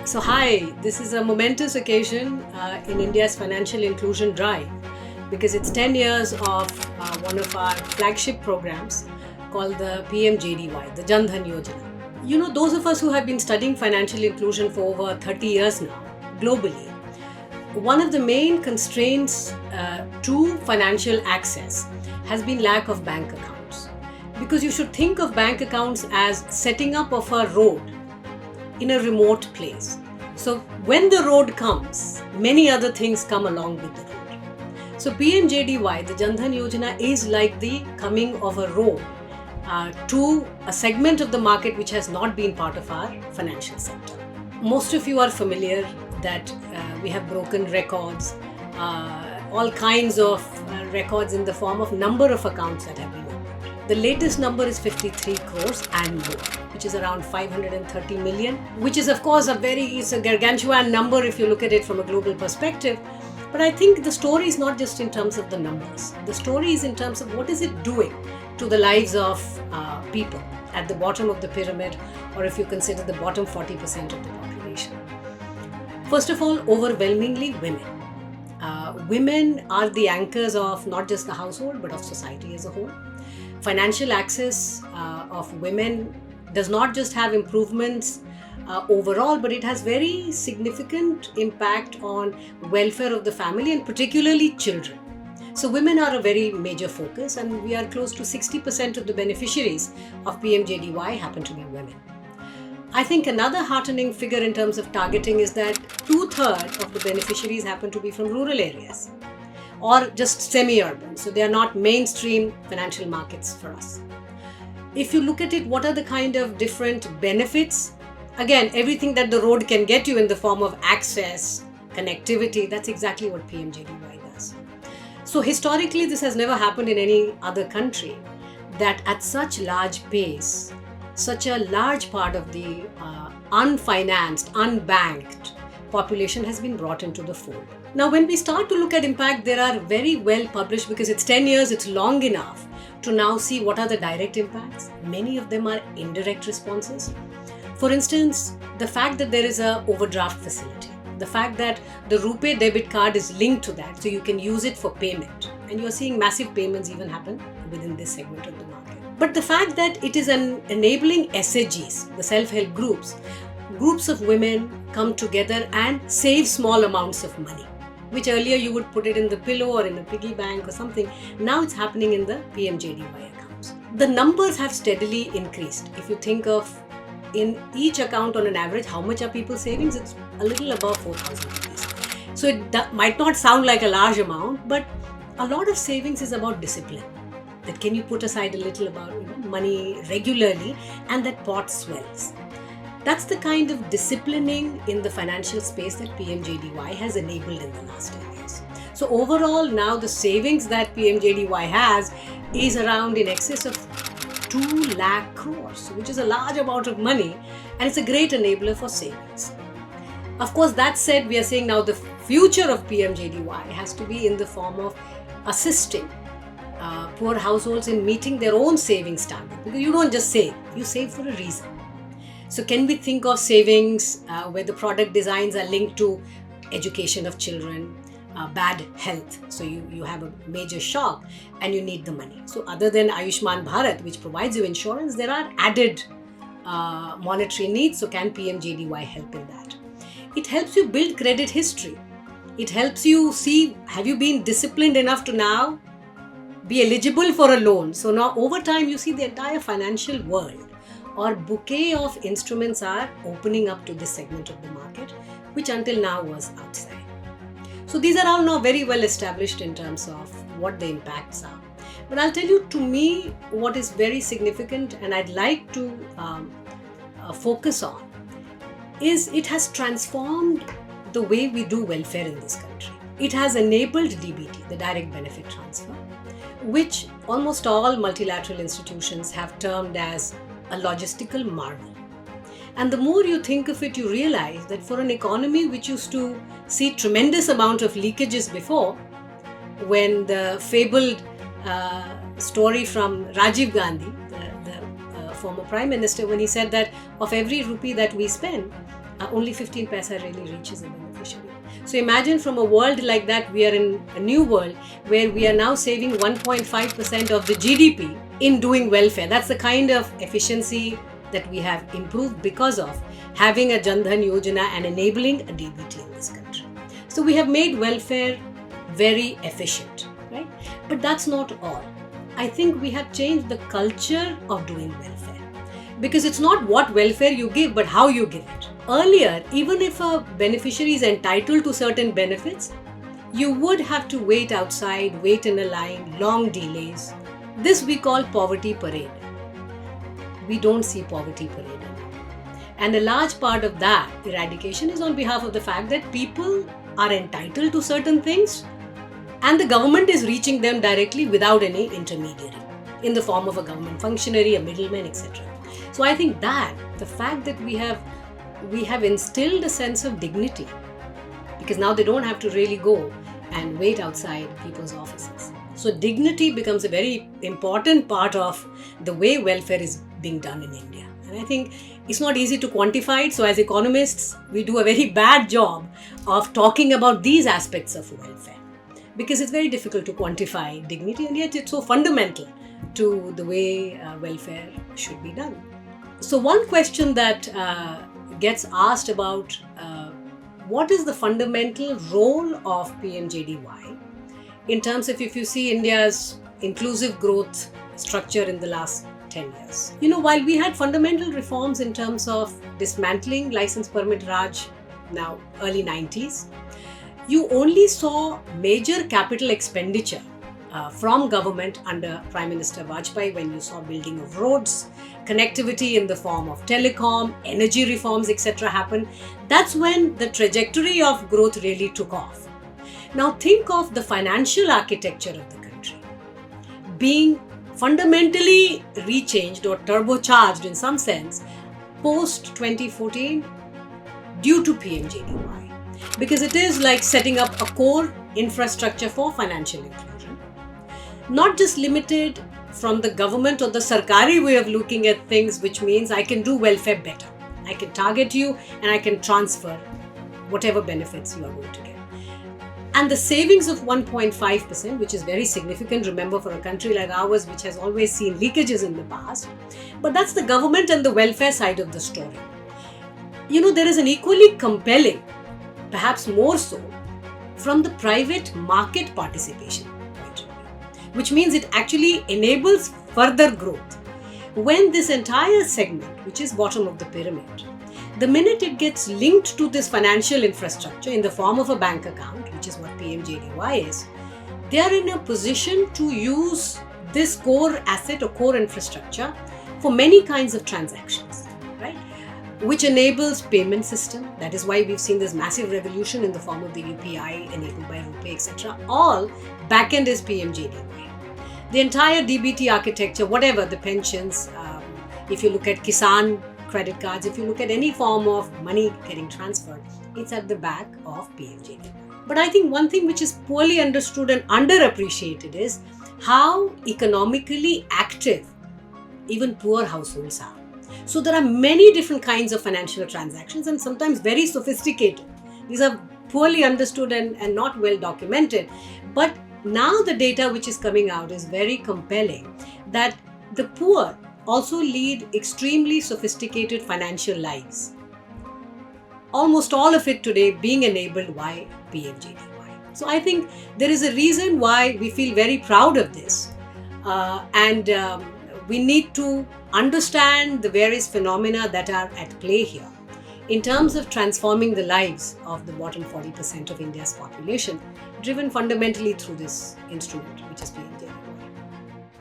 So hi, this is a momentous occasion in India's financial inclusion drive because it's 10 years of one of our flagship programs called the PMJDY, the Dhan Yojana. You know, those of us who have been studying financial inclusion for over 30 years now, globally, one of the main constraints to financial access has been lack of bank accounts. Because you should think of bank accounts as setting up of a road in a remote place. So when the road comes, many other things come along with the road. So PMJDY, the Dhan Yojana, is like the coming of a road to a segment of the market which has not been part of our financial sector. Most of you are familiar that we have broken records, all kinds of records in the form of number of accounts that have been opened. The latest number is 53 crores and more, which is around 530 million, which is of course it's a gargantuan number if you look at it from a global perspective. But I think the story is not just in terms of the numbers. The story is in terms of what is it doing to the lives of people at the bottom of the pyramid, or if you consider the bottom 40% of the population. First of all, overwhelmingly women. Women are the anchors of not just the household, but of society as a whole. Financial access of women does not just have improvements overall, but it has very significant impact on welfare of the family and particularly children. So women are a very major focus, and we are close to 60% of the beneficiaries of PMJDY happen to be women. I think another heartening figure in terms of targeting is that 2/3 of the beneficiaries happen to be from rural areas or just semi-urban. So they are not mainstream financial markets for us. If you look at it, what are the kind of different benefits? Again, everything that the road can get you in the form of access, connectivity, that's exactly what PMJDY does. So historically, this has never happened in any other country, that at such large pace, such a large part of the unfinanced, unbanked population has been brought into the fold. Now, when we start to look at impact, there are very well published, because it's 10 years, it's long enough to now see what are the direct impacts. Many of them are indirect responses. For instance, the fact that there is an overdraft facility, the fact that the RuPay debit card is linked to that, so you can use it for payment. And you're seeing massive payments even happen within this segment of the market. But the fact that it is enabling SHGs, the self-help groups of women come together and save small amounts of money, which earlier you would put it in the pillow or in a piggy bank or something. Now it's happening in the PMJDY accounts. The numbers have steadily increased. If you think of in each account on an average, how much are people savings? It's a little above 4,000 rupees. So it might not sound like a large amount, but a lot of savings is about discipline. That can you put aside a little about money regularly, and that pot swells. That's the kind of disciplining in the financial space that PMJDY has enabled in the last 10 years. So overall, now the savings that PMJDY has is around in excess of 2 lakh crores, which is a large amount of money, and it's a great enabler for savings. Of course, that said, we are saying now the future of PMJDY has to be in the form of assisting poor households in meeting their own savings standard, because you don't just save, you save for a reason. So can we think of savings where the product designs are linked to education of children, bad health, so you have a major shock and you need the money. So other than Ayushman Bharat, which provides you insurance, there are added monetary needs. So can PMJDY help in that? It helps you build credit history. It helps you see, have you been disciplined enough to now be eligible for a loan? So now over time you see the entire financial world or bouquet of instruments are opening up to this segment of the market, which until now was outside. So these are all now very well established in terms of what the impacts are. But I'll tell you, to me, what is very significant and I'd like to focus on is it has transformed the way we do welfare in this country. It has enabled DBT, the direct benefit transfer, which almost all multilateral institutions have termed as a logistical marvel. And the more you think of it, you realize that for an economy which used to see tremendous amount of leakages before, when the fabled story from Rajiv Gandhi, the former Prime Minister, when he said that of every rupee that we spend, only 15 paisa really reaches a beneficiary. So imagine from a world like that, we are in a new world where we are now saving 1.5% of the GDP in doing welfare. That's the kind of efficiency that we have improved because of having a Jan Dhan Yojana and enabling a DBT in this country. So we have made welfare very efficient, right? But that's not all. I think we have changed the culture of doing welfare, because it's not what welfare you give, but how you give it. Earlier, even if a beneficiary is entitled to certain benefits, you would have to wait outside, wait in a line, long delays. This we call poverty parade. We don't see poverty parade anymore. And a large part of that eradication is on behalf of the fact that people are entitled to certain things and the government is reaching them directly without any intermediary in the form of a government functionary, a middleman, etc. So I think that the fact that we have instilled a sense of dignity, because now they don't have to really go and wait outside people's offices. So dignity becomes a very important part of the way welfare is being done in India. And I think it's not easy to quantify it. So as economists, we do a very bad job of talking about these aspects of welfare, because it's very difficult to quantify dignity, and yet it's so fundamental to the way welfare should be done. So one question that gets asked about what is the fundamental role of PMJDY in terms of, if you see India's inclusive growth structure in the last 10 years. While we had fundamental reforms in terms of dismantling license permit Raj, now early 90s, you only saw major capital expenditure from government under Prime Minister Vajpayee, when you saw building of roads, connectivity in the form of telecom, energy reforms, etc. happen. That's when the trajectory of growth really took off. Now think of the financial architecture of the country being fundamentally rechanged or turbocharged in some sense post 2014 due to PMJDY, because it is like setting up a core infrastructure for financial inclusion, not just limited from the government or the sarkari way of looking at things, which means I can do welfare better. I can target you and I can transfer whatever benefits you are going to get. And the savings of 1.5%, which is very significant, remember, for a country like ours, which has always seen leakages in the past. But that's the government and the welfare side of the story. There is an equally compelling, perhaps more so, from the private market participation point of view, which means it actually enables further growth. When this entire segment, which is bottom of the pyramid, the minute it gets linked to this financial infrastructure in the form of a bank account, which is what PMJDY is, they are in a position to use this core asset or core infrastructure for many kinds of transactions, right? Which enables payment system. That is why we've seen this massive revolution in the form of the UPI enabled by RuPay, etc. All backend is PMJDY. The entire DBT architecture, whatever the pensions, if you look at KISAN credit cards, if you look at any form of money getting transferred, it's at the back of PMJDY. But I think one thing which is poorly understood and underappreciated is how economically active even poor households are. So there are many different kinds of financial transactions, and sometimes very sophisticated. These are poorly understood and not well documented. But now the data which is coming out is very compelling, that the poor also lead extremely sophisticated financial lives. Almost all of it today being enabled by PMJDY. So I think there is a reason why we feel very proud of this. And we need to understand the various phenomena that are at play here in terms of transforming the lives of the bottom 40% of India's population, driven fundamentally through this instrument, which is PMJDY.